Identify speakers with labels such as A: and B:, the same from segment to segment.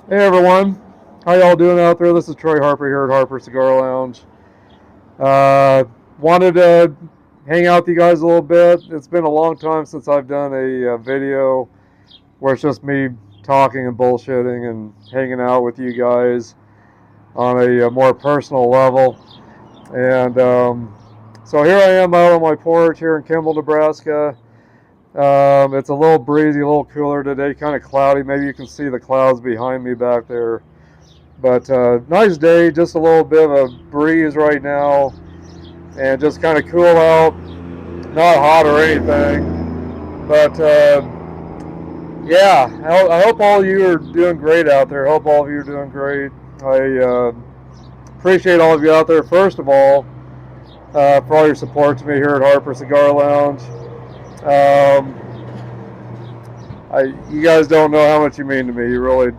A: Hey everyone, how y'all doing out there? This is Troy Harper here at Harper Cigar Lounge. Uh, Wanted to hang out with you guys a little bit. It's been a long time since I've done a video where it's just me talking and bullshitting and hanging out with you guys on a more personal level. And so here I am out on my porch here in Kimball, Nebraska. It's a little breezy, a little cooler today, kind of cloudy. Maybe you can see the clouds behind me back there. But nice day, just a little bit of a breeze right now, and just kind of cool out. Not hot or anything, but yeah, I hope all of you are doing great out there. I hope all of you are doing great. I appreciate all of you out there, first of all, for all your support to me here at Harper Cigar Lounge. Um, you guys don't know how much you mean to me. You really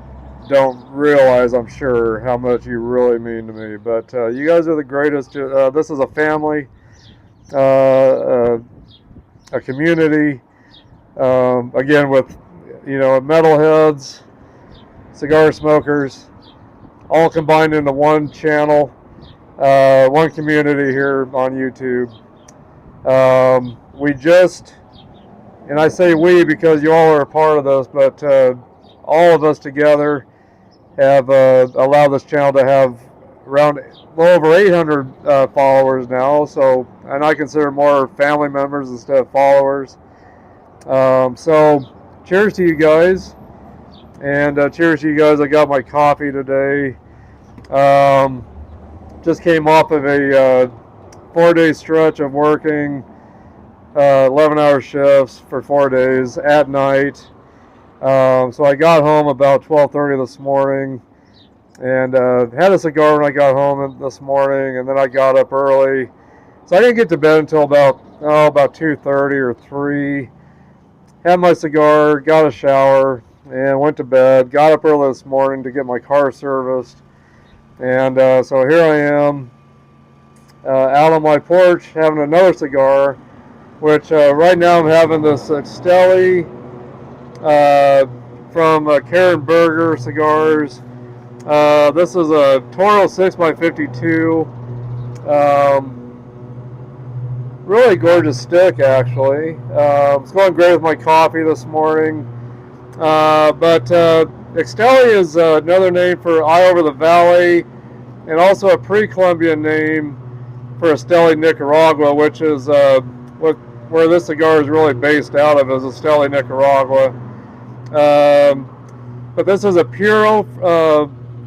A: don't realize, I'm sure, how much you really mean to me. But you guys are the greatest. This is a family, uh, a community. Again, with metalheads, cigar smokers, all combined into one channel, one community here on YouTube. We just, and I say we because you all are a part of this, but all of us together have allowed this channel to have around well over 800 followers now. So, and I consider more family members instead of followers. So, cheers to you guys, and cheers to you guys. I got my coffee today. Um, just came off of a 4-day stretch of working 11-hour shifts for 4 days at night. So I got home about 12:30 this morning, and had a cigar when I got home this morning, and then I got up early. So I didn't get to bed until about 2:30 or 3. Had my cigar, got a shower, and went to bed. Got up early this morning to get my car serviced, and so here I am out on my porch having another cigar, which right now I'm having this Estelli from Karen Berger Cigars. This is a Toro 6x52. Really gorgeous stick, actually. It's going great with my coffee this morning. But Estelli is another name for Eye Over the Valley, and also a pre-Columbian name for Estelli, Nicaragua, which is where this cigar is really based out of, is Estelli, Nicaragua. But this is a Puro,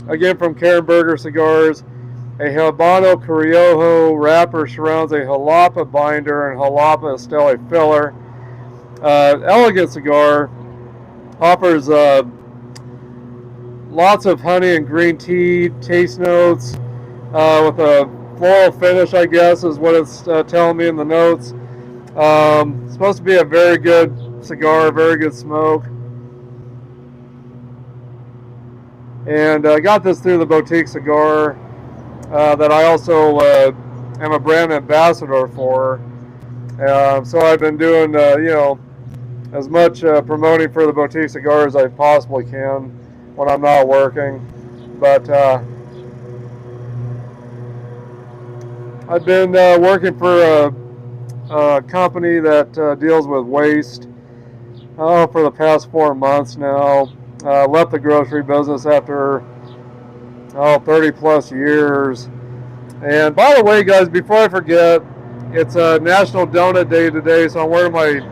A: again from Karen Berger Cigars. A Habano Criollo wrapper surrounds a Jalapa binder and Jalapa Esteli filler. Elegant cigar. Offers lots of honey and green tea taste notes with a floral finish, I guess, is what it's telling me in the notes. It's supposed to be a very good cigar, very good smoke. And I got this through the Boutique Cigar that I also am a brand ambassador for. So I've been doing, as much promoting for the Boutique Cigar as I possibly can when I'm not working. But I've been working for a company that deals with waste for the past 4 months now. Left the grocery business after 30 plus years. And by the way, guys, before I forget, it's a National Donut Day today, so I'm wearing my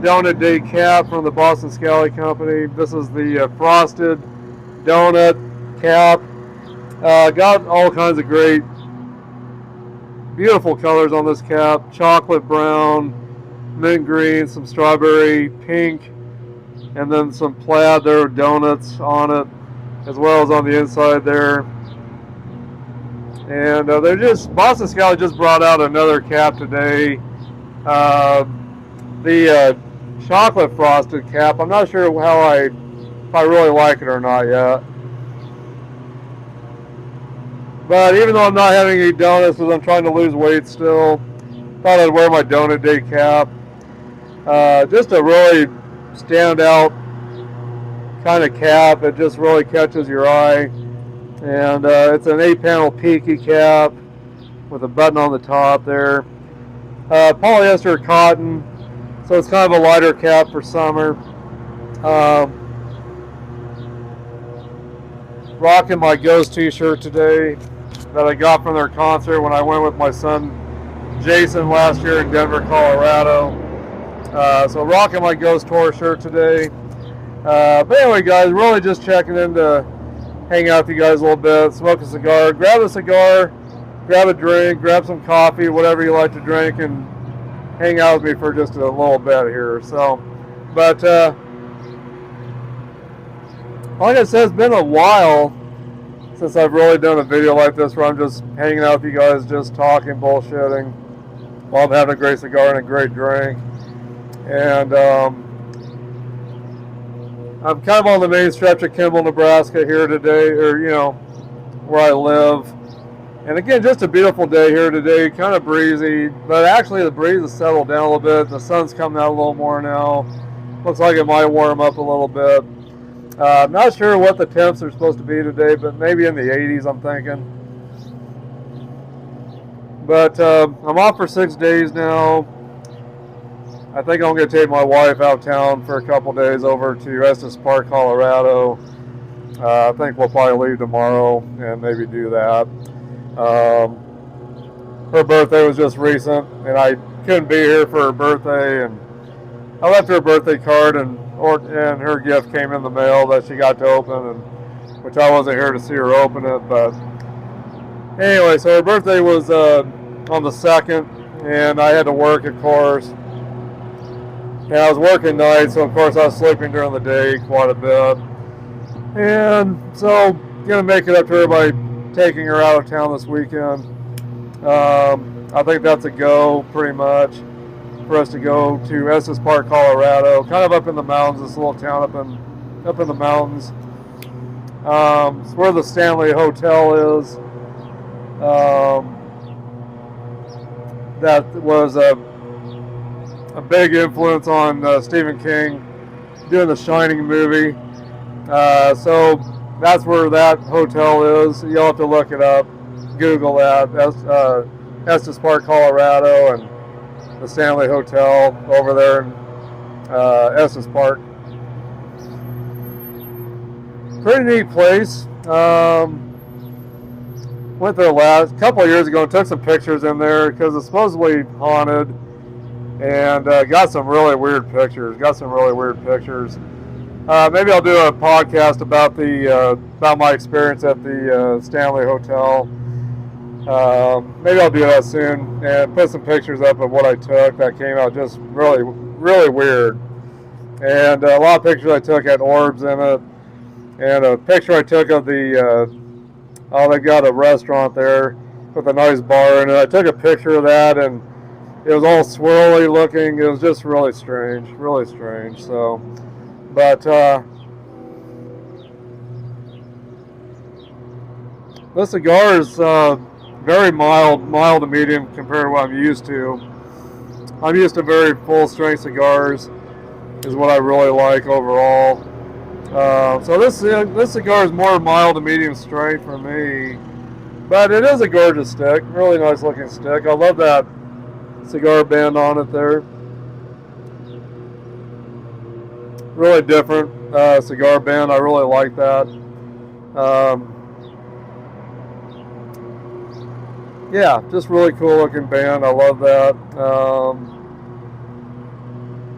A: Donut Day cap from the Boston Scally Company. This is the frosted donut cap. Got all kinds of great, beautiful colors on this cap. Chocolate brown, mint green, some strawberry pink, and then some plaid. There are donuts on it, as well as on the inside there. And they're just, Boston Scally just brought out another cap today. The chocolate frosted cap. I'm not sure if I really like it or not yet. But even though I'm not having any donuts because I'm trying to lose weight still, thought I'd wear my Donut Day cap. Just a really stand out kind of cap. It just really catches your eye. And it's an 8-panel peaky cap with a button on the top there. Polyester cotton, so it's kind of a lighter cap for summer. Rocking my Ghost t-shirt today that I got from their concert when I went with my son Jason last year in Denver, Colorado. So rocking my Ghost tour shirt today. But anyway, guys, really just checking in to hang out with you guys a little bit, smoke a cigar, grab a cigar, grab a drink, grab some coffee, whatever you like to drink, and hang out with me for just a little bit here. So, but like I said, it's been a while since I've really done a video like this where I'm just hanging out with you guys, just talking, bullshitting, while I'm having a great cigar and a great drink. And I'm kind of on the main stretch of Kimball, Nebraska here today, or, you know, where I live. And again, just a beautiful day here today, kind of breezy, but actually the breeze has settled down a little bit. The sun's coming out a little more now. Looks like it might warm up a little bit. I'm not sure what the temps are supposed to be today, but maybe in the 80s, I'm thinking. But I'm off for 6 days now. I think I'm going to take my wife out of town for a couple days over to Estes Park, Colorado. I think we'll probably leave tomorrow and maybe do that. Her birthday was just recent, and I couldn't be here for her birthday, and I left her a birthday card, and her gift came in the mail that she got to open, and which I wasn't here to see her open it. But anyway, so her birthday was on the 2nd, and I had to work, of course. And I was working nights, so of course I was sleeping during the day quite a bit. And so, gonna make it up to her by taking her out of town this weekend. I think that's a go, pretty much, for us to go to Estes Park, Colorado, kind of up in the mountains. This little town up in the mountains. It's where the Stanley Hotel is. That was a big influence on Stephen King doing the Shining movie. So that's where that hotel is. You'll have to look it up, Google that. Estes Park, Colorado, and the Stanley Hotel over there in Estes Park. Pretty neat place. Went there a couple of years ago and took some pictures in there because it's supposedly haunted, and got some really weird pictures. Maybe I'll do a podcast about about my experience at the Stanley Hotel. Maybe I'll do that soon and put some pictures up of what I took that came out just really, really weird. And a lot of pictures I took had orbs in it, and a picture I took of they've got a restaurant there with a nice bar in it. I took a picture of that, and it was all swirly looking. It was just really strange. So, but this cigar is very mild to medium compared to what I'm used to. I'm used to very full strength cigars, is what I really like overall. So this cigar is more mild to medium strength for me, but it is a gorgeous stick, really nice looking stick. I love that cigar band on it there. Really different cigar band. I really like that. Yeah, just really cool looking band. I love that.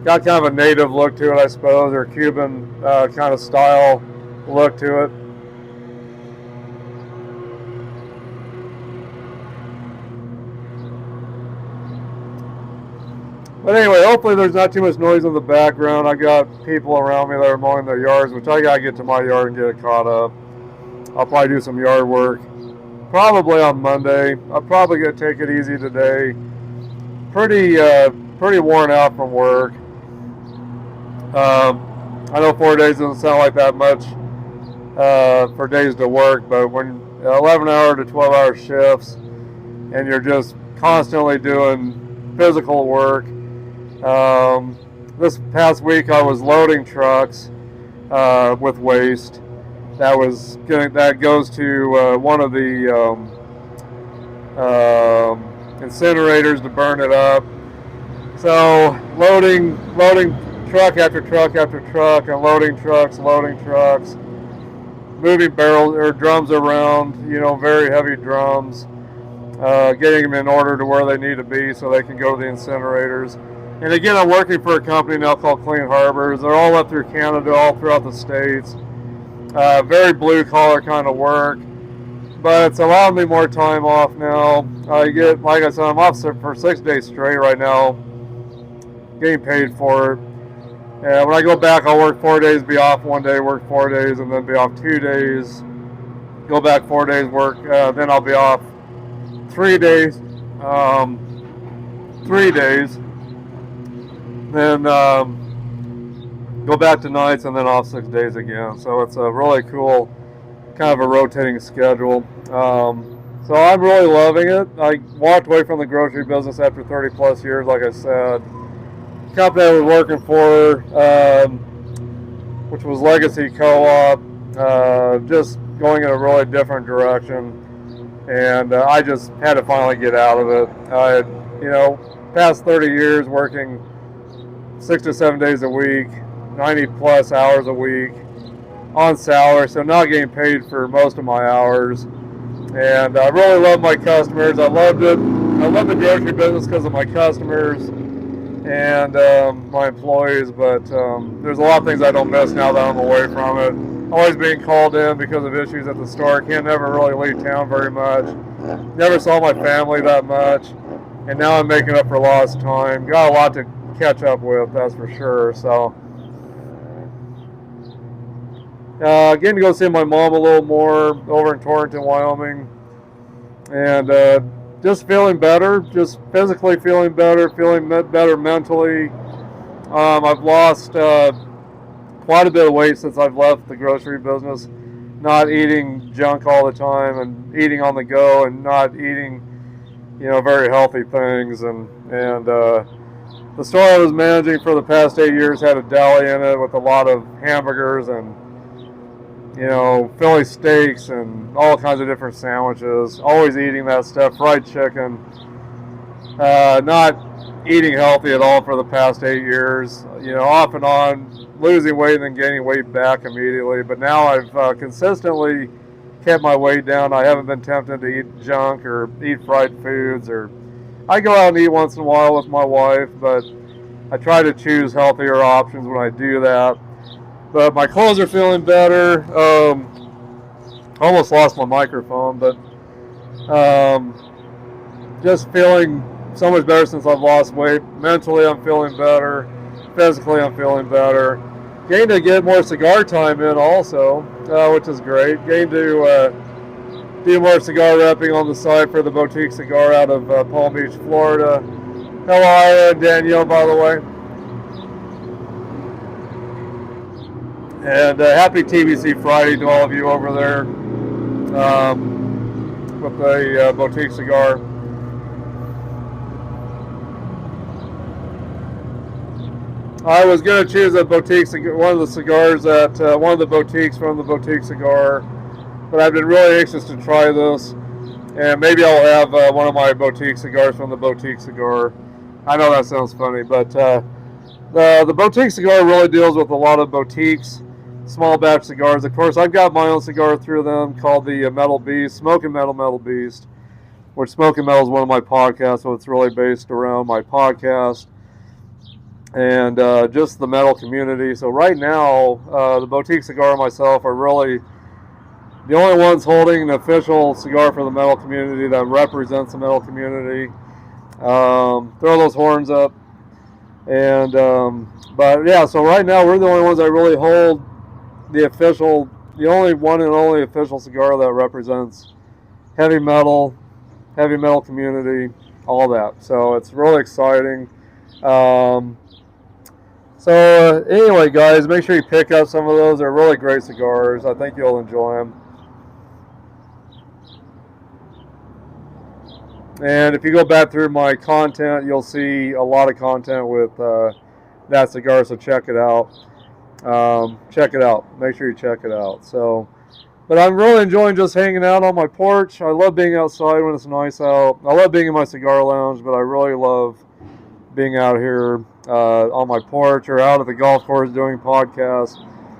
A: Got kind of a native look to it, I suppose, or Cuban kind of style look to it. But anyway, hopefully there's not too much noise in the background. I got people around me that are mowing their yards, which I gotta get to my yard and get it caught up. I'll probably do some yard work probably on Monday. I'll probably gonna take it easy today. Pretty worn out from work. I know 4 days doesn't sound like that much for days to work, but when 11-hour to 12-hour shifts and you're just constantly doing physical work. This past week I was loading trucks with waste. That goes to one of the incinerators to burn it up. So loading truck after truck after truck, and loading trucks, moving barrels or drums around, very heavy drums, getting them in order to where they need to be so they can go to the incinerators. And again, I'm working for a company now called Clean Harbors. They're all up through Canada, all throughout the states. Very blue collar kind of work, but it's allowed me more time off now. Like I said, I'm off for 6 days straight right now, getting paid for it. And when I go back, I'll work 4 days, be off 1 day, work 4 days, and then be off 2 days. Go back 4 days, work, then I'll be off 3 days. 3 days. Then go back to nights, and then off 6 days again. So it's a really cool kind of a rotating schedule. So I'm really loving it. I walked away from the grocery business after 30 plus years, like I said. The company I was working for, which was Legacy Co-op, just going in a really different direction. And I just had to finally get out of it. I had, past 30 years working 6 to 7 days a week, 90 plus hours a week on salary, so not getting paid for most of my hours. And I really love my customers. I loved it. I love the grocery business because of my customers and my employees, but there's a lot of things I don't miss now that I'm away from it. Always being called in because of issues at the store. Can't never really leave town very much. Never saw my family that much. And now I'm making up for lost time. Got a lot to catch up with, that's for sure. So getting to go see my mom a little more over in Torrington, Wyoming, and just feeling better, just physically feeling better, feeling better mentally. I've lost quite a bit of weight since I've left the grocery business, not eating junk all the time and eating on the go and not eating, very healthy things. And the store I was managing for the past 8 years had a deli in it with a lot of hamburgers and Philly steaks and all kinds of different sandwiches. Always eating that stuff, fried chicken. Not eating healthy at all for the past 8 years. Off and on, losing weight and then gaining weight back immediately. But now I've consistently kept my weight down. I haven't been tempted to eat junk or eat fried foods. Or I go out and eat once in a while with my wife, but I try to choose healthier options when I do that. But my clothes are feeling better. Almost lost my microphone, but just feeling so much better since I've lost weight. Mentally, I'm feeling better. Physically, I'm feeling better. Getting to get more cigar time in also, which is great. Getting to do more cigar repping on the side for the Boutique Cigar out of Palm Beach, Florida. Hello, Ira and Danielle, by the way. And happy TBC Friday to all of you over there with the Boutique Cigar. I was going to choose a Boutique Cigar, one of the cigars at one of the boutiques from the Boutique Cigar, but I've been really anxious to try this, and maybe I'll have one of my Boutique Cigars from the Boutique Cigar. I know that sounds funny, but the Boutique Cigar really deals with a lot of boutiques, small batch cigars. Of course, I've got my own cigar through them called the Metal Beast, Smoking Metal Beast, which Smoking Metal is one of my podcasts, so it's really based around my podcast and just the metal community. So right now, the Boutique Cigar and myself are really the only ones holding an official cigar for the metal community that represents the metal community. Throw those horns up. And but yeah, so right now we're the only ones that really hold the only one and only official cigar that represents heavy metal community, all that. So it's really exciting. So anyway, guys, make sure you pick up some of those. They're really great cigars. I think you'll enjoy them. And if you go back through my content, you'll see a lot of content with that cigar, so check it out. check it out. Make sure you check it out. So, but I'm really enjoying just hanging out on my porch. I love being outside when it's nice out. I love being in my cigar lounge, but I really love being out here on my porch or out at the golf course doing podcasts.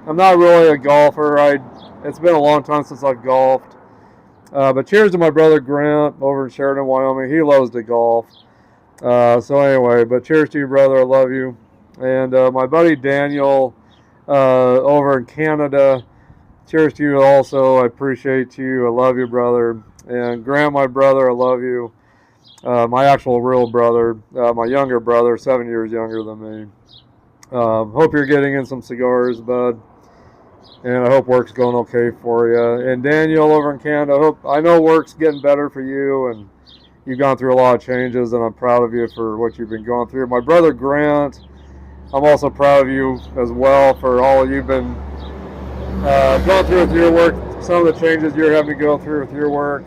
A: I'm not really a golfer. It's been a long time since I've golfed. But cheers to my brother Grant over in Sheridan, Wyoming. He loves to golf. So anyway, but cheers to you, brother. I love you. And my buddy Daniel over in Canada. Cheers to you also. I appreciate you. I love you, brother. And Grant, my brother, I love you. My actual real brother, my younger brother, 7 years younger than me. Hope you're getting in some cigars, bud. And I hope work's going okay for you. And Daniel over in Canada, I know work's getting better for you, and you've gone through a lot of changes, and I'm proud of you for what you've been going through. My brother Grant, I'm also proud of you as well for all you've been going through with your work, some of the changes you're having to go through with your work.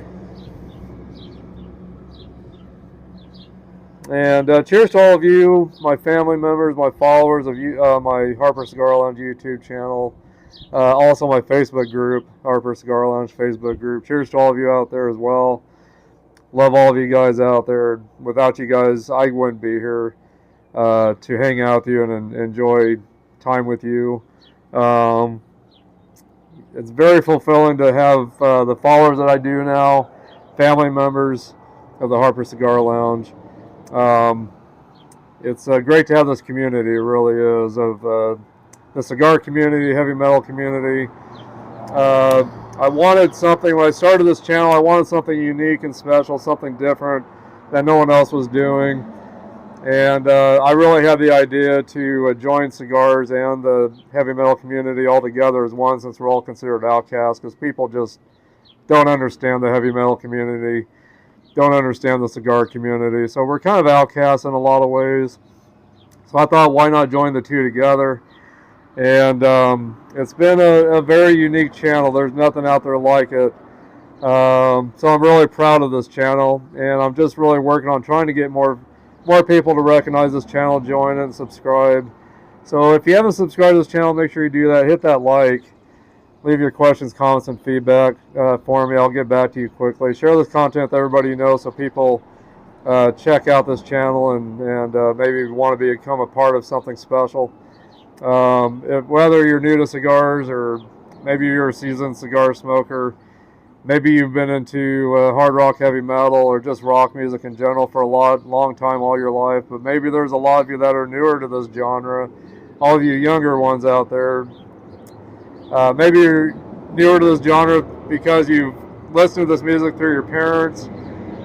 A: And cheers to all of you, my family members, my followers of you, my Harper Cigar Lounge YouTube channel, also my Facebook group, Harper Cigar Lounge Facebook group. Cheers to all of you out there as well. Love all of you guys out there. Without you guys, I wouldn't be here to hang out with you and enjoy time with you. It's very fulfilling to have the followers that I do now, family members of the Harper Cigar Lounge. It's great to have this community, it really is, of the cigar community, heavy metal community. I wanted something, when I started this channel, I wanted something unique and special, something different that no one else was doing. And I really had the idea to join cigars and the heavy metal community all together as one, since we're all considered outcasts, because people just don't understand the heavy metal community, don't understand the cigar community. So we're kind of outcasts in a lot of ways. So I thought, why not join the two together? And it's been a very unique channel. There's nothing out there like it. So I'm really proud of this channel, and I'm just really working on trying to get more people to recognize this channel, join it, and subscribe. So if you haven't subscribed to this channel, make sure you do that. Hit that like. Leave your questions, comments, and feedback for me. I'll get back to you quickly. Share this content with everybody you know so people check out this channel and maybe want to become a part of something special. Whether you're new to cigars or maybe you're a seasoned cigar smoker, maybe you've been into hard rock, heavy metal, or just rock music in general for a long time, all your life, but maybe there's a lot of you that are newer to this genre. All of you younger ones out there, maybe you're newer to this genre because you've listened to this music through your parents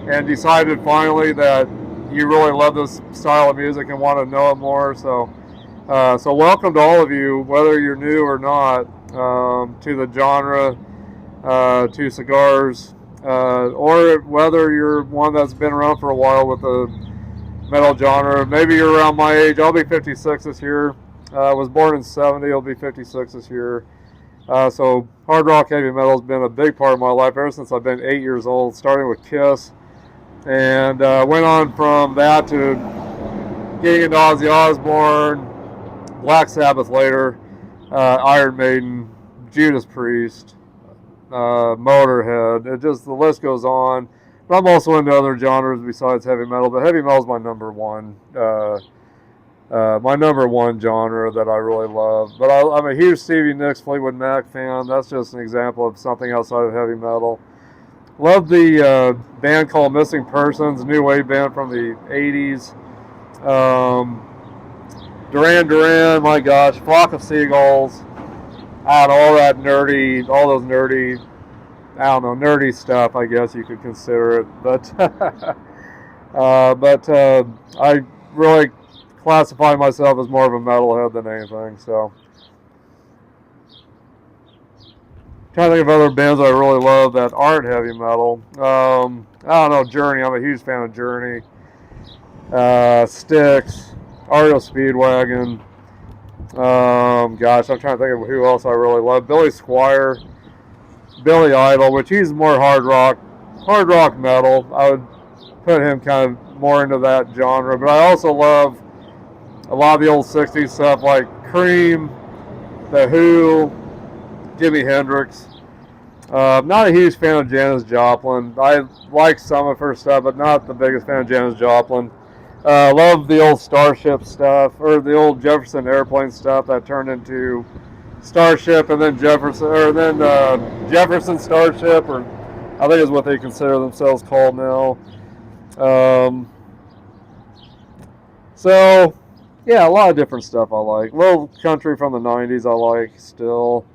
A: and decided finally that you really love this style of music and want to know it more. So welcome to all of you, whether you're new or not, to the genre, to cigars, or whether you're one that's been around for a while with the metal genre. Maybe you're around my age. I'll be 56 this year. I was born in 70. I'll be 56 this year. So hard rock, heavy metal has been a big part of my life ever since I've been 8 years old, starting with Kiss, and went on from that to getting into Ozzy Osbourne, Black Sabbath later, Iron Maiden, Judas Priest, Motorhead. The list goes on. But I'm also into other genres besides heavy metal, but heavy metal is my number one genre that I really love. But I'm a huge Stevie Nicks, Fleetwood Mac fan. That's just an example of something outside of heavy metal. Love the band called Missing Persons, new wave band from the 80s. Duran Duran, my gosh, Flock of Seagulls, all those nerdy, nerdy stuff, I guess you could consider it. But I really classify myself as more of a metalhead than anything. So, trying to think of other bands I really love that aren't heavy metal. I don't know, Journey. I'm a huge fan of Journey. Styx, REO Speedwagon. Gosh, I'm trying to think of who else I really love. Billy Squier, Billy Idol, which he's more hard rock metal. I would put him kind of more into that genre. But I also love a lot of the old 60s stuff like Cream, The Who, Jimi Hendrix. Not a huge fan of Janis Joplin. I like some of her stuff, but not the biggest fan of Janis Joplin. Love the old Starship stuff, or the old Jefferson Airplane stuff that turned into Starship, and then Jefferson Starship, or I think is what they consider themselves called now. So, yeah, a lot of different stuff I like. Little country from the 90s I like still.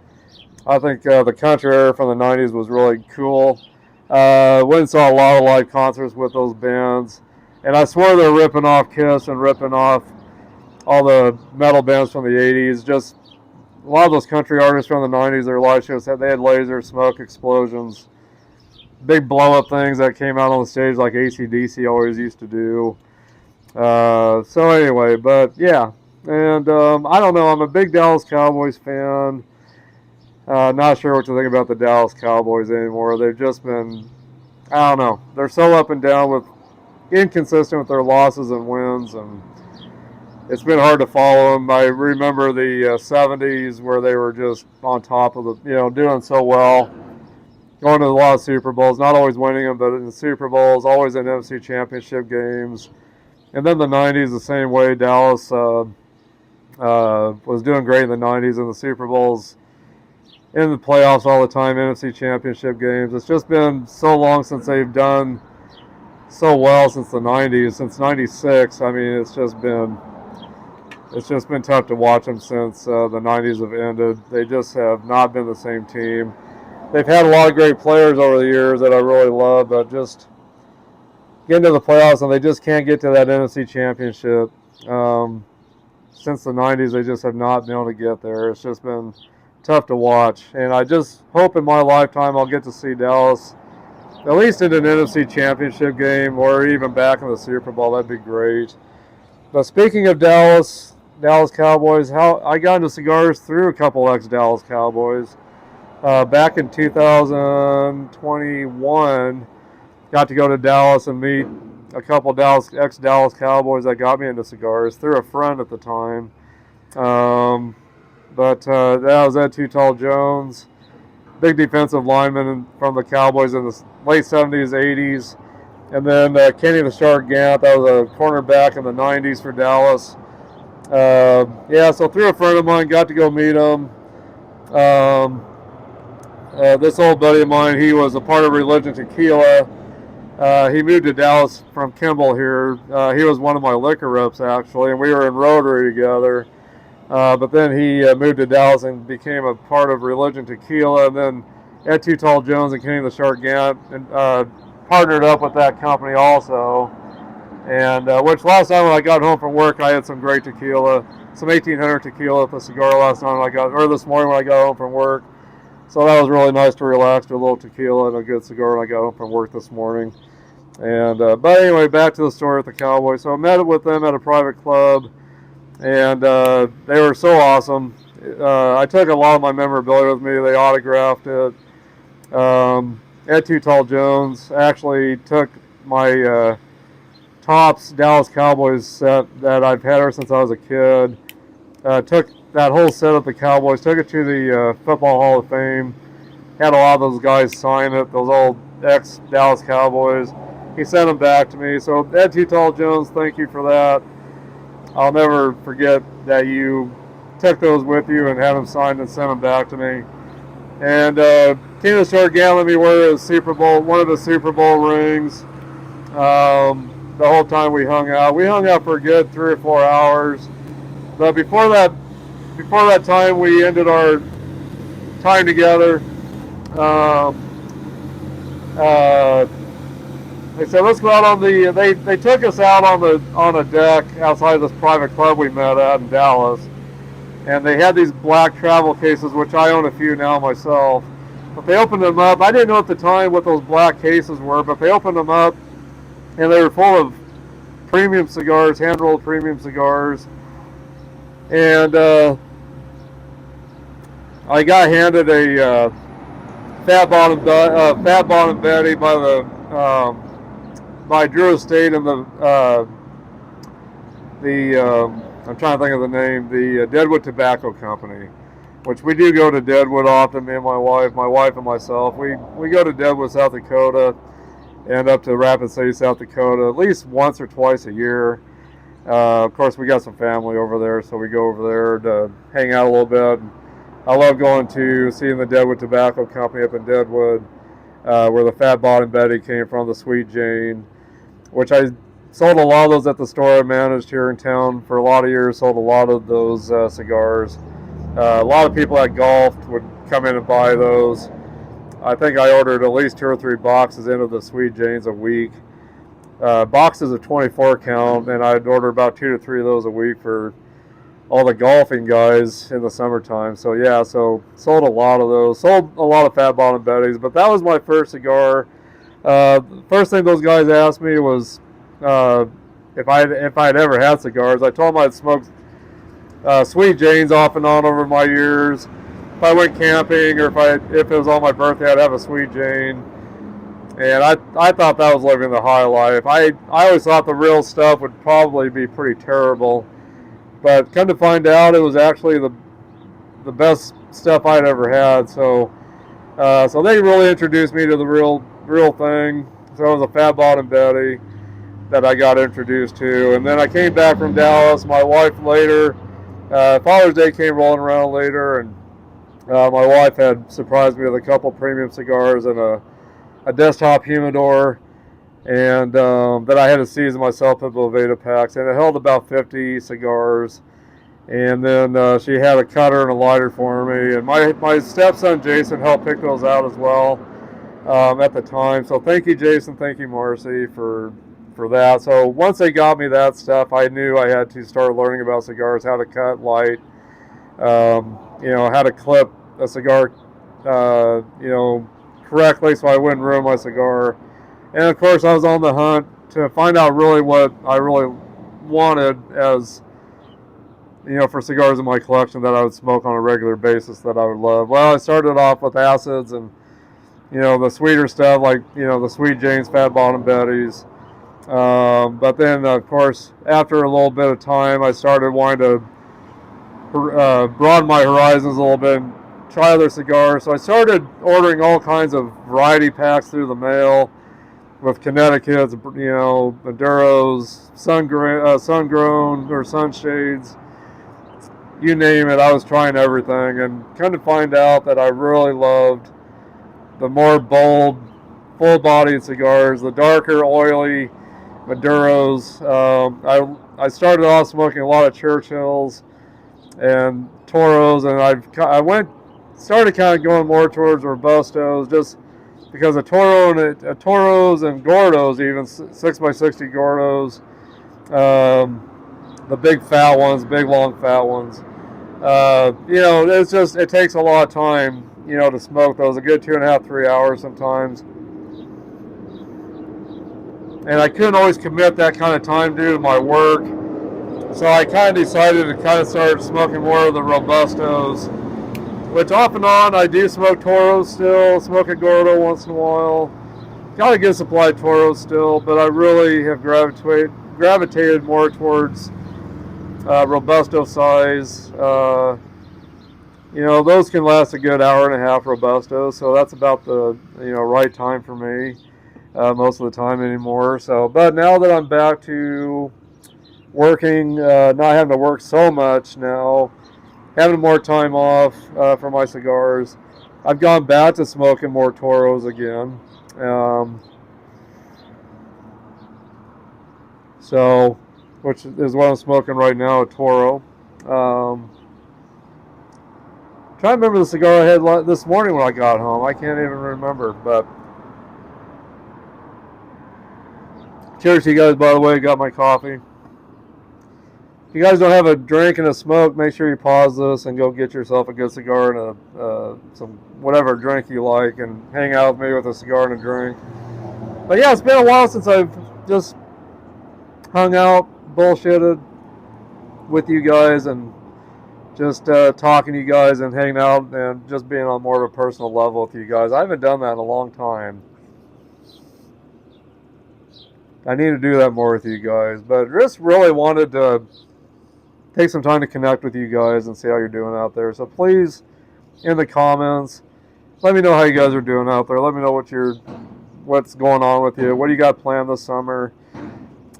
A: I think the country era from the 90s was really cool. Went and saw a lot of live concerts with those bands. And I swear they're ripping off Kiss and ripping off all the metal bands from the 80s. Just a lot of those country artists from the 90s, their live shows, they had laser, smoke, explosions, big blow-up things that came out on the stage like AC/DC always used to do. So anyway, but yeah. And I don't know, I'm a big Dallas Cowboys fan. Not sure what to think about the Dallas Cowboys anymore. They've just been, I don't know, they're so up and down with, inconsistent with their losses and wins, and it's been hard to follow them. I remember the 70s where they were just on top of the, doing so well, going to a lot of Super Bowls, not always winning them, but in the Super Bowls, always in NFC Championship games. And then the 90s, the same way. Dallas was doing great in the 90s in the Super Bowls, in the playoffs all the time, NFC Championship games. It's just been so long since they've done so well since the 90s, since 96. I mean, it's just been tough to watch them since the 90s have ended. They just have not been the same team. They've had a lot of great players over the years that I really love, but just getting to the playoffs and they just can't get to that NFC Championship. Since the 90s, they just have not been able to get there. It's just been tough to watch, and I just hope in my lifetime I'll get to see Dallas at least in an NFC Championship game or even back in the Super Bowl. That'd be great. But speaking of Dallas Cowboys, how I got into cigars through a couple ex-Dallas Cowboys. Back in 2021, got to go to Dallas and meet a couple ex-Dallas Cowboys that got me into cigars through a friend at the time. But that was Ed Too Tall Jones, big defensive lineman from the Cowboys in the late 70s, 80s. And then Kenny the Shark Gant, that was a cornerback in the 90s for Dallas. So through a friend of mine, got to go meet him. This old buddy of mine, he was a part of Religion Tequila. He moved to Dallas from Kimball here. He was one of my liquor reps, actually, and we were in Rotary together. But then he moved to Dallas and became a part of Religion Tequila. And then Ed Too Tall Jones and Kenny the Shark Gant partnered up with that company also. And which last time when I got home from work, I had some great tequila, some 1800 tequila at the cigar last time this morning when I got home from work. So that was really nice to relax, do a little tequila and a good cigar when I got home from work this morning. And but anyway, back to the story with the Cowboys. So I met with them at a private club, and they were so awesome. I took a lot of my memorabilia with me. They autographed it. Ed Too Tall Jones actually took my Topps Dallas Cowboys set that I've had ever since I was a kid. Took that whole set of the Cowboys, took it to the Football Hall of Fame. Had a lot of those guys sign it, those old ex-Dallas Cowboys. He sent them back to me. So Ed Too Tall Jones, thank you for that. I'll never forget that you took those with you and had them signed and sent them back to me. And Tina Short Gant let me wear one of the Super Bowl rings. The whole time we hung out. We hung out for a good 3 or 4 hours. But before that time, we ended our time together. They said, let's go out on the, they took us out on a deck outside this private club we met at in Dallas. And they had these black travel cases, which I own a few now myself. But they opened them up. I didn't know at the time what those black cases were, but they opened them up and they were full of premium cigars, hand-rolled premium cigars. And I got handed a Fat Bottom Betty by Drew Estate and the I'm trying to think of the name, the Deadwood Tobacco Company. which we do go to Deadwood often, me and my wife and myself. We go to Deadwood, South Dakota, and up to Rapid City, South Dakota, at least once or twice a year. Of course, we got some family over there, so we go over there to hang out a little bit. I love going to seeing the Deadwood Tobacco Company up in Deadwood, where the Fat Bottom Betty came from, the Sweet Jane, which I sold a lot of those at the store I managed here in town for a lot of years. Sold a lot of those cigars. A lot of people at golf would come in and buy those. I think I ordered at least 2 or 3 boxes into the Sweet Janes a week. Boxes of 24 count, and I'd order about 2 to 3 of those a week for all the golfing guys in the summertime. So yeah, so sold a lot of those. Sold a lot of Fat Bottom Betties, but that was my first cigar. First thing those guys asked me was if I'd ever had cigars. I told them I'd smoked Sweet Janes off and on over my years. If I went camping or if it was on my birthday, I'd have a Sweet Jane. And I thought that was living the high life. I always thought the real stuff would probably be pretty terrible. But come to find out, it was actually the best stuff I'd ever had. So they really introduced me to the real thing. So it was a Fat Bottom Betty that I got introduced to. And then I came back from Dallas. My wife later, Father's Day came rolling around later, and my wife had surprised me with a couple premium cigars and a desktop humidor, and that I had to season myself with Boveda packs, and it held about 50 cigars. And then she had a cutter and a lighter for me, and my stepson Jason helped pick those out as well at the time. So thank you, Jason, thank you, Marcy, for that. So once they got me that stuff, I knew I had to start learning about cigars, how to cut, light, how to clip a cigar, correctly so I wouldn't ruin my cigar. And of course, I was on the hunt to find out really what I really wanted as, for cigars in my collection that I would smoke on a regular basis that I would love. Well, I started off with acids and, the sweeter stuff like, the Sweet Janes, Fat Bottom Betties. But then, of course, after a little bit of time, I started wanting to broaden my horizons a little bit and try other cigars. So I started ordering all kinds of variety packs through the mail with Connecticut's, Maduros, sun-grown or sunshades, you name it. I was trying everything, and kind of find out that I really loved the more bold, full-bodied cigars, the darker, oily Maduros. I started off smoking a lot of Churchills and Toros, and started kind of going more towards Robustos, just because Toros and Gordos, even 6x60 Gordos, the big fat ones, big long fat ones. It takes a lot of time, to smoke those, a good 2.5, 3 hours sometimes. And I couldn't always commit that kind of time due to my work. So I kind of decided to start smoking more of the Robustos, which off and on I do smoke Toros still, smoke a Gordo once in a while. Got a good supply of Toros still, but I really have gravitated more towards Robusto size. Those can last a good hour and a half Robusto, so that's about the right time for me most of the time anymore. So, but now that I'm back to working, not having to work so much now, having more time off for my cigars, I've gone back to smoking more Toros again. Which is what I'm smoking right now, a Toro. Trying to remember the cigar I had this morning when I got home. I can't even remember, but cheers to you guys, by the way. Got my coffee. If you guys don't have a drink and a smoke, make sure you pause this and go get yourself a good cigar and some whatever drink you like, and hang out with me with a cigar and a drink. But yeah, it's been a while since I've just hung out, bullshitted with you guys, and just talking to you guys and hanging out and just being on more of a personal level with you guys. I haven't done that in a long time. I need to do that more with you guys, but just really wanted to take some time to connect with you guys and see how you're doing out there. So please in the comments. Let me know how you guys are doing out there. Let me know what's going on with you. What do you got planned this summer?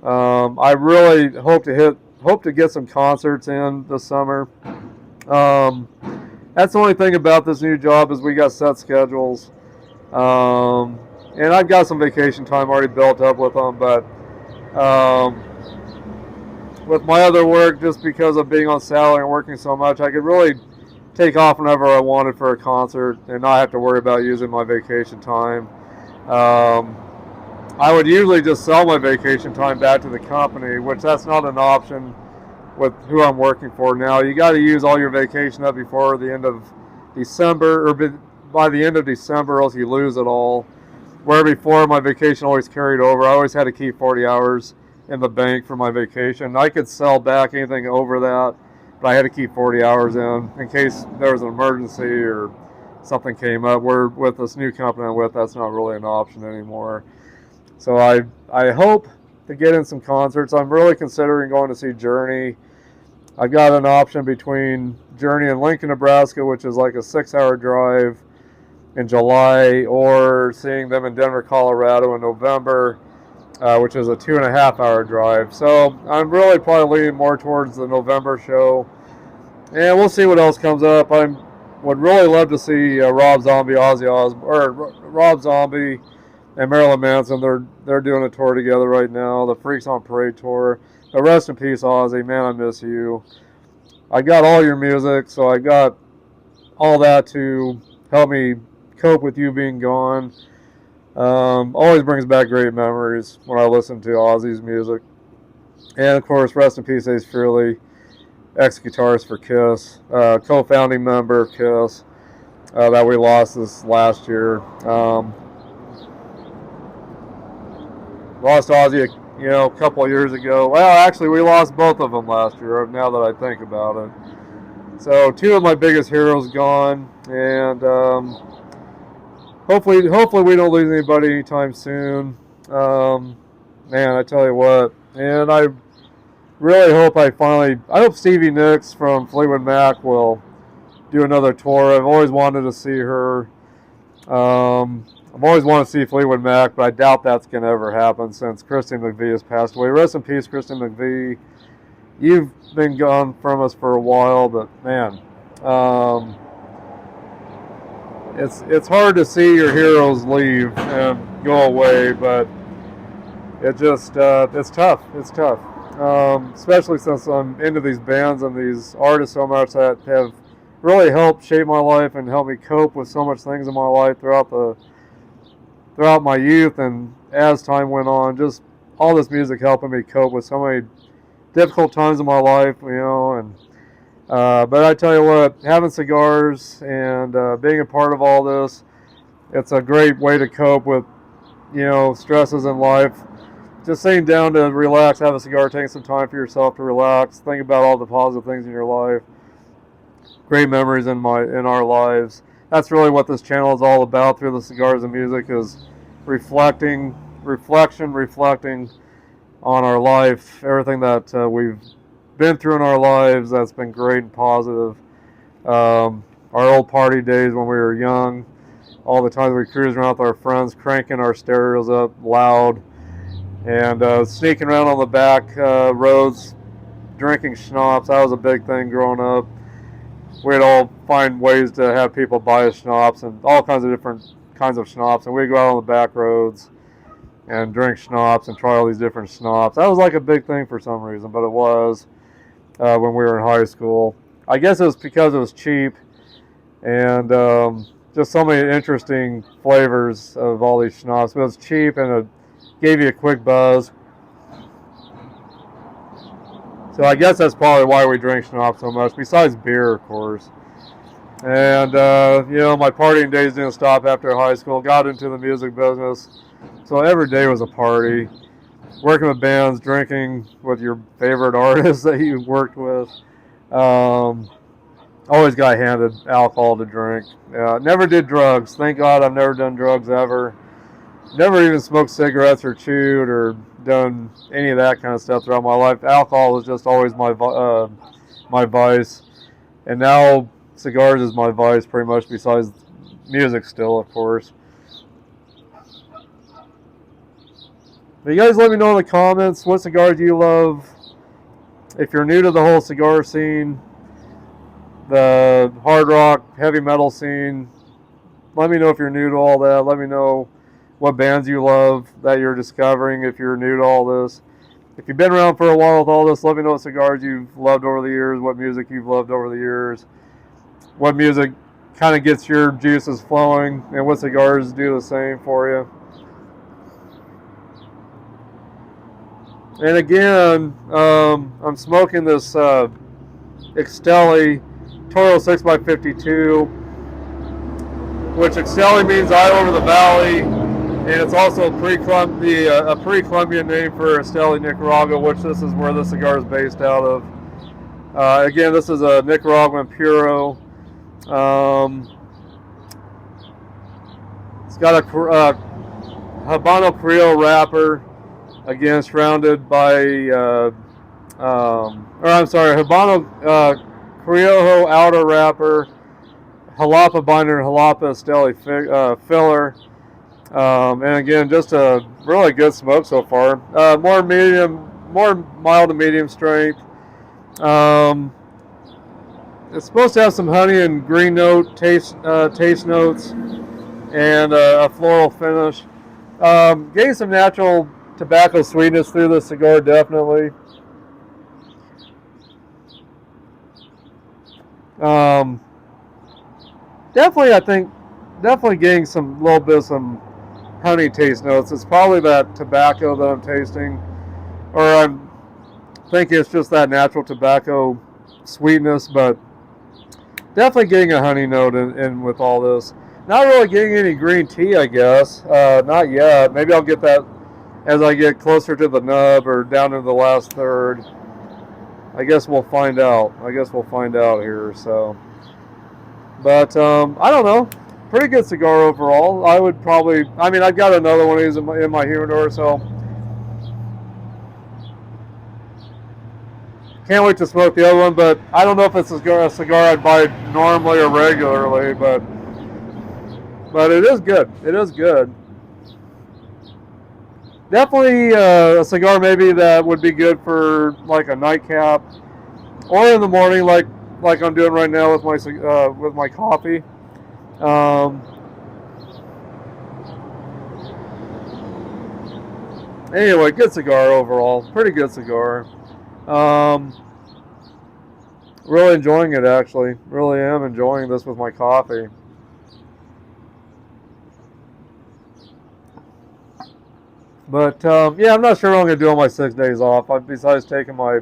A: I really hope to get some concerts in this summer. That's the only thing about this new job is we got set schedules. And I've got some vacation time already built up with them, but with my other work, just because of being on salary and working so much, I could really take off whenever I wanted for a concert and not have to worry about using my vacation time. I would usually just sell my vacation time back to the company, which that's not an option with who I'm working for now. You got to use all your vacation up before the end of December, or by the end of December, or else you lose it all. Where before my vacation always carried over, I always had to keep 40 hours in the bank for my vacation. I could sell back anything over that, but I had to keep 40 hours in case there was an emergency or something came up. Where with this new company I'm with, that's not really an option anymore. So I hope to get in some concerts. I'm really considering going to see Journey. I've got an option between Journey and Lincoln, Nebraska, which is like a 6-hour drive in July, or seeing them in Denver, Colorado in November, which is a 2.5-hour drive. So I'm really probably leaning more towards the November show. And we'll see what else comes up. I would really love to see Rob Zombie, Rob Zombie and Marilyn Manson. They're doing a tour together right now, the Freaks on Parade tour. But rest in peace, Ozzy. Man, I miss you. I got all your music, so I got all that to help me cope with you being gone. Always brings back great memories when I listen to Ozzy's music. And of course, rest in peace, Ace Frehley, ex-guitarist for Kiss, co-founding member of Kiss, that we lost this last year. Lost Ozzy, a couple of years ago. Well, actually, we lost both of them last year, now that I think about it. So 2 of my biggest heroes gone, and hopefully we don't lose anybody anytime soon. Man, I tell you what, and I really hope I hope Stevie Nicks from Fleetwood Mac will do another tour. I've always wanted to see her. I've always wanted to see Fleetwood Mac, but I doubt that's going to ever happen since Christine McVie has passed away. Rest in peace, Christine McVie. You've been gone from us for a while, but man, it's hard to see your heroes leave and go away, but it's tough. It's tough, especially since I'm into these bands and these artists so much that have really helped shape my life and help me cope with so much things in my life throughout my youth, and as time went on, just all this music helping me cope with so many difficult times in my life, and but I tell you what, having cigars and being a part of all this, it's a great way to cope with stresses in life. Just sitting down to relax, have a cigar, taking some time for yourself to relax, think about all the positive things in your life, great memories in our lives. That's really what this channel is all about through the cigars and music, is reflecting on our life, everything that we've been through in our lives that's been great and positive. Our old party days when we were young, all the times we cruised around with our friends, cranking our stereos up loud, and sneaking around on the back roads, drinking schnapps. That was a big thing growing up. We'd all find ways to have people buy us schnapps and all kinds of different kinds of schnapps, and we'd go out on the back roads and drink schnapps and try all these different schnapps. That was like a big thing for some reason, but it was when we were in high school. I guess it was because it was cheap, and just so many interesting flavors of all these schnapps. But it was cheap, and it gave you a quick buzz. So I guess that's probably why we drink schnapps so much, besides beer, of course. And, my partying days didn't stop after high school. Got into the music business. So every day was a party. Working with bands, drinking with your favorite artists that you worked with. Always got handed alcohol to drink. Never did drugs. Thank God I've never done drugs ever. Never even smoked cigarettes or chewed or done any of that kind of stuff throughout my life. Alcohol was just always my vice. And now cigars is my vice pretty much, besides music still, of course. But you guys let me know in the comments what cigars you love. If you're new to the whole cigar scene, the hard rock, heavy metal scene, let me know if you're new to all that. Let me know what bands you love that you're discovering if you're new to all this. If you've been around for a while with all this, let me know what cigars you've loved over the years, what music you've loved over the years, what music kind of gets your juices flowing, and what cigars do the same for you. And again, I'm smoking this Estelli Toro 6x52, which Estelli means eye over the valley, and it's also a pre-Columbian name for Estelli, Nicaragua, which this is where the cigar is based out of. Again, this is a Nicaraguan Puro. It's got a Habano Criollo wrapper. Again, surrounded by, Habano Criollo outer wrapper, Jalapa binder, and Jalapa and Esteli filler. And again, just a really good smoke so far. More mild to medium strength. It's supposed to have some honey and green note taste notes, and a floral finish. Getting some natural tobacco sweetness through the cigar, definitely. Definitely getting some little bit of some honey taste notes. It's probably that tobacco that I'm tasting, or I'm thinking it's just that natural tobacco sweetness, but definitely getting a honey note in with all this. Not really getting any green tea, I guess. Not yet. Maybe I'll get that as I get closer to the nub or down into the last third. I guess we'll find out. Here. So, but I don't know. Pretty good cigar overall. I've got another one of these in my humidor, so can't wait to smoke the other one. But I don't know if it's a cigar I'd buy normally or regularly, but it is good. It is good. Definitely a cigar maybe that would be good for like a nightcap, or in the morning, like I'm doing right now with my coffee. Anyway, good cigar overall. Pretty good cigar. Really enjoying it, actually. Really am enjoying this with my coffee. But yeah, I'm not sure what I'm going to do on my 6 days off. Besides taking my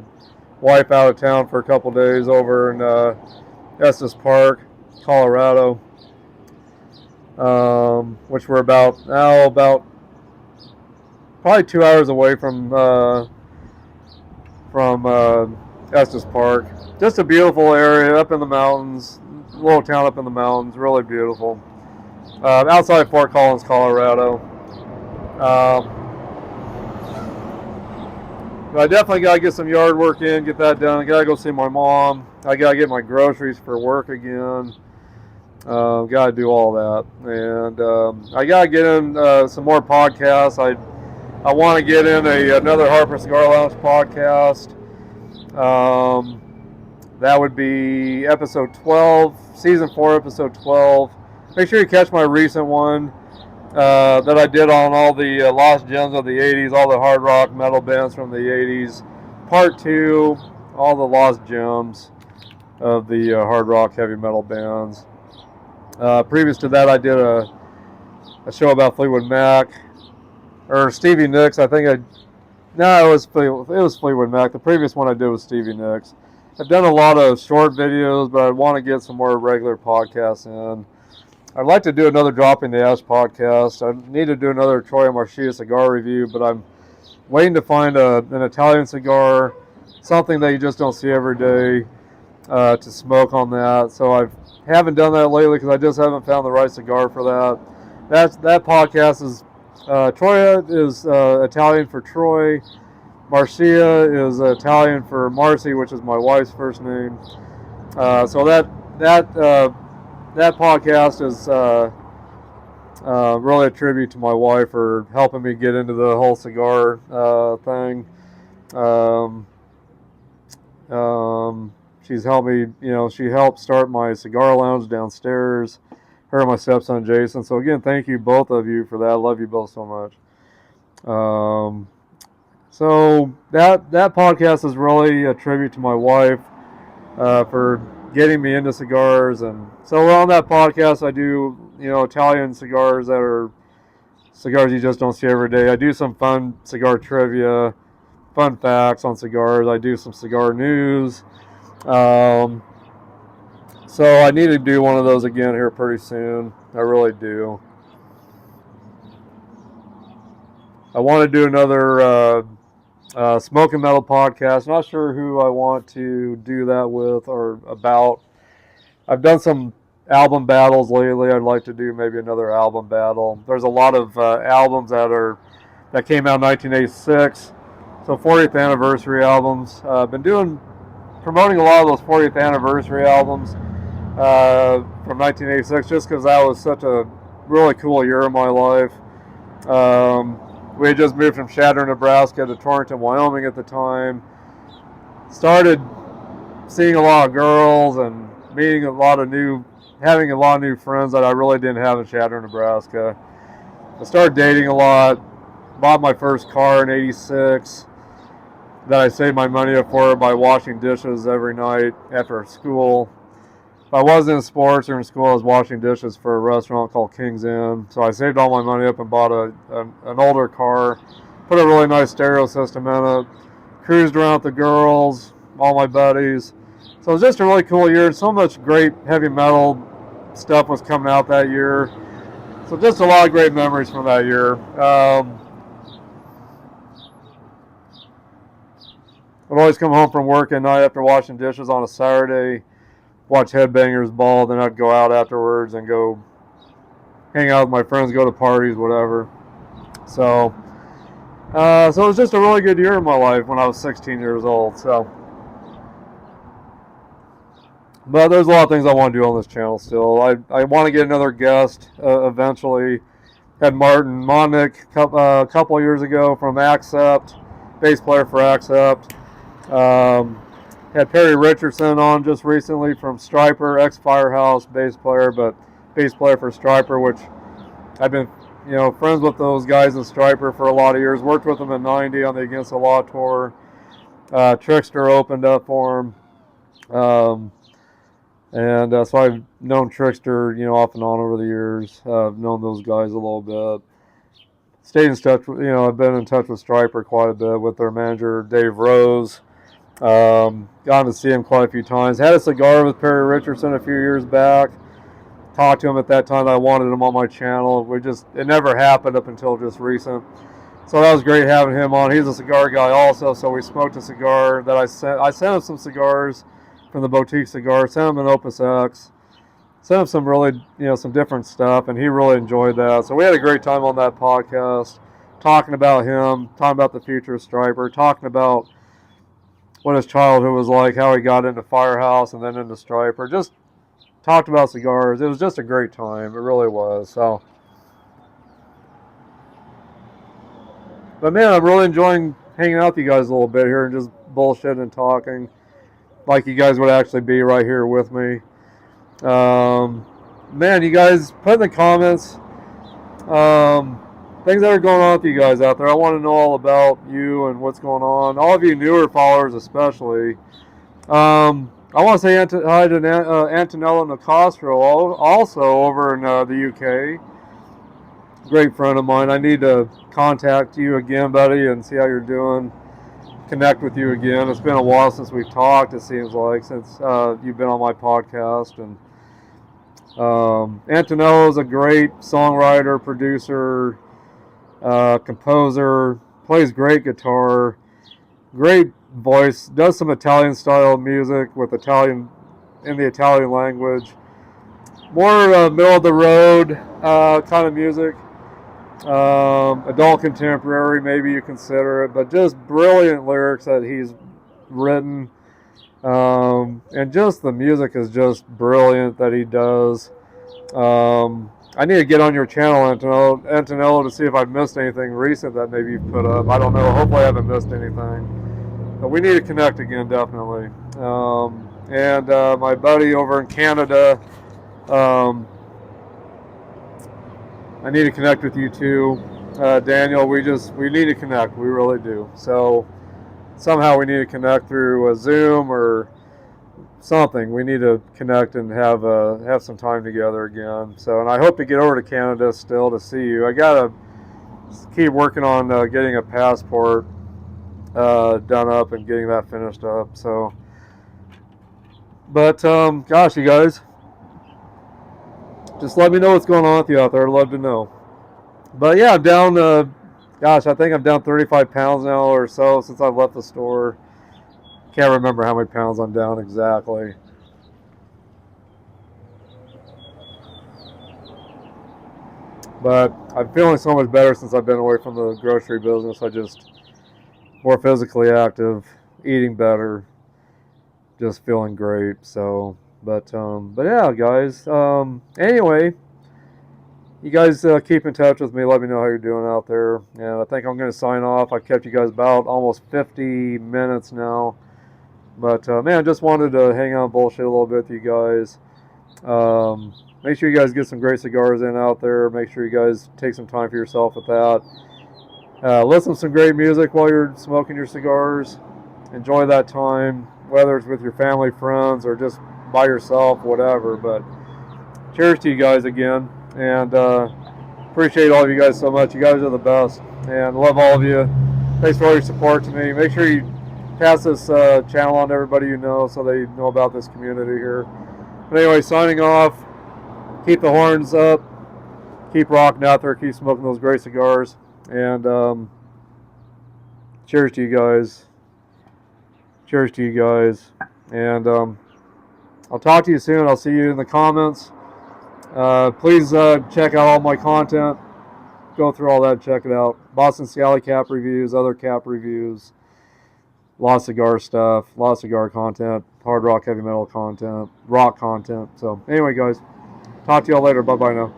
A: wife out of town for a couple days over in Estes Park, Colorado, which we're about probably 2 hours away from Estes Park. Just a beautiful area up in the mountains, little town up in the mountains, really beautiful. Outside Fort Collins, Colorado. But I definitely got to get some yard work in, get that done. I got to go see my mom. I got to get my groceries for work again. Got to do all that. And I got to get in some more podcasts. I want to get in another Harper Cigar Lounge podcast. That would be episode 12, season 4, episode 12. Make sure you catch my recent one that I did on all the lost gems of the 80s, all the hard rock metal bands from the 80s. Part 2, all the lost gems of the hard rock heavy metal bands. Previous to that, I did a show about Fleetwood Mac, or Stevie Nicks. It was Fleetwood Mac. The previous one I did was Stevie Nicks. I've done a lot of short videos, but I want to get some more regular podcasts in. I'd like to do another Dropping the Ash podcast. I need to do another Troy Marcia cigar review, but I'm waiting to find an Italian cigar, something that you just don't see every day, to smoke on that. So I haven't done that lately because I just haven't found the right cigar for that. That podcast is Troy is Italian for Troy. Marcia is Italian for Marcy, which is my wife's first name. So that podcast is really a tribute to my wife for helping me get into the whole cigar thing. Um, she's helped me, she helped start my cigar lounge downstairs. Her and my stepson Jason. So again, thank you both of you for that. I love you both so much. So that podcast is really a tribute to my wife for getting me into cigars. And so on that podcast, I do Italian cigars that are cigars you just don't see every day. I do some fun cigar trivia, fun facts on cigars. I do some cigar news. So I need to do one of those again here pretty soon. I really do. I want to do another Smoking Metal podcast. Not sure who I want to do that with or about. I've done some album battles lately. I'd like to do maybe another album battle. There's a lot of albums that came out in 1986. So 40th anniversary albums. I've been promoting a lot of those 40th anniversary albums from 1986 just because that was such a really cool year of my life. We had just moved from Shatter, Nebraska to Torrington, Wyoming at the time. Started seeing a lot of girls and having a lot of new friends that I really didn't have in Shatter, Nebraska. I started dating a lot. Bought my first car in '86 that I saved my money up for by washing dishes every night after school. If I wasn't in sports or in school, I was washing dishes for a restaurant called King's Inn. So I saved all my money up and bought an older car, put a really nice stereo system in it, cruised around with the girls, all my buddies. So it was just a really cool year. So much great heavy metal stuff was coming out that year. So just a lot of great memories from that year. I'd always come home from work at night after washing dishes on a Saturday, watch Headbangers Ball, then I'd go out afterwards and go hang out with my friends, go to parties, whatever. So it was just a really good year in my life when I was 16 years old. But there's a lot of things I want to do on this channel still. I want to get another guest eventually. Had Martin Monnick a couple of years ago from Accept, bass player for Accept. Had Perry Richardson on just recently from Striper, ex-Firehouse bass player, but bass player for Striper, which I've been, friends with those guys in Striper for a lot of years. Worked with them in '90 on the Against the Law tour. Trickster opened up for him. So I've known Trickster, off and on over the years. I've known those guys a little bit. Stayed in touch with, I've been in touch with Striper quite a bit with their manager, Dave Rose. Gotten to see him quite a few times. Had a cigar with Perry Richardson a few years back. Talked to him at that time. I wanted him on my channel. It never happened up until just recent. So that was great having him on. He's a cigar guy also, so we smoked a cigar that I sent him some cigars from the boutique cigar. Sent him an Opus X. Sent him some really, some different stuff, and he really enjoyed that. So we had a great time on that podcast, talking about him, talking about the future of Striper, talking about what his childhood was like, how he got into Firehouse and then into Striper. Just talked about cigars. It was just a great time. It really was. So, but man, I'm really enjoying hanging out with you guys a little bit here and just bullshitting and talking like you guys would actually be right here with me. Man, you guys put in the comments things that are going on with you guys out there. I want to know all about you and what's going on. All of you newer followers especially. I want to say hi to Antonello Nicastro, also over in the UK. Great friend of mine. I need to contact you again, buddy, and see how you're doing. Connect with you again. It's been a while since we've talked, it seems like, since you've been on my podcast. And Antonello is a great songwriter, producer, composer, plays great guitar, great voice, does some Italian style music in the Italian language. More middle of the road kind of music. Adult contemporary, maybe you consider it, but just brilliant lyrics that he's written. And just the music is just brilliant that he does. I need to get on your channel, Antonello, to see if I've missed anything recent that maybe you've put up. I don't know. Hopefully I haven't missed anything. But we need to connect again, definitely. And my buddy over in Canada, um, I need to connect with you too. Daniel, we need to connect. We really do. So somehow we need to connect through a Zoom or something. We need to connect and have some time together again. So, and I hope to get over to Canada still to see you. I gotta keep working on getting a passport done up and getting that finished up. So, but gosh, you guys, just let me know what's going on with you out there. I'd love to know. But yeah, I'm down. Gosh, I think I'm down 35 pounds now or so since I've left the store. Can't remember how many pounds I'm down exactly. But I'm feeling so much better since I've been away from the grocery business. I just more physically active, eating better, just feeling great. So, but yeah, guys. Anyway, you guys keep in touch with me. Let me know how you're doing out there. And I think I'm going to sign off. I kept you guys about almost 50 minutes now. But man, I just wanted to hang out and bullshit a little bit with you guys. Make sure you guys get some great cigars in out there. Make sure you guys take some time for yourself with that. Listen to some great music while you're smoking your cigars. Enjoy that time, whether it's with your family, friends, or just by yourself, whatever. But cheers to you guys again. And appreciate all of you guys so much. You guys are the best. And love all of you. Thanks for all your support to me. Make sure you pass this channel on to everybody you know so they know about this community here. But anyway, signing off. Keep the horns up. Keep rocking out there. Keep smoking those great cigars. And cheers to you guys. Cheers to you guys. And I'll talk to you soon. I'll see you in the comments. Please check out all my content. Go through all that. Check it out. Boston Scally cap reviews, other cap reviews. A lot of cigar stuff, a lot of cigar content, hard rock, heavy metal content, rock content. So anyway, guys, talk to y'all later. Bye-bye now.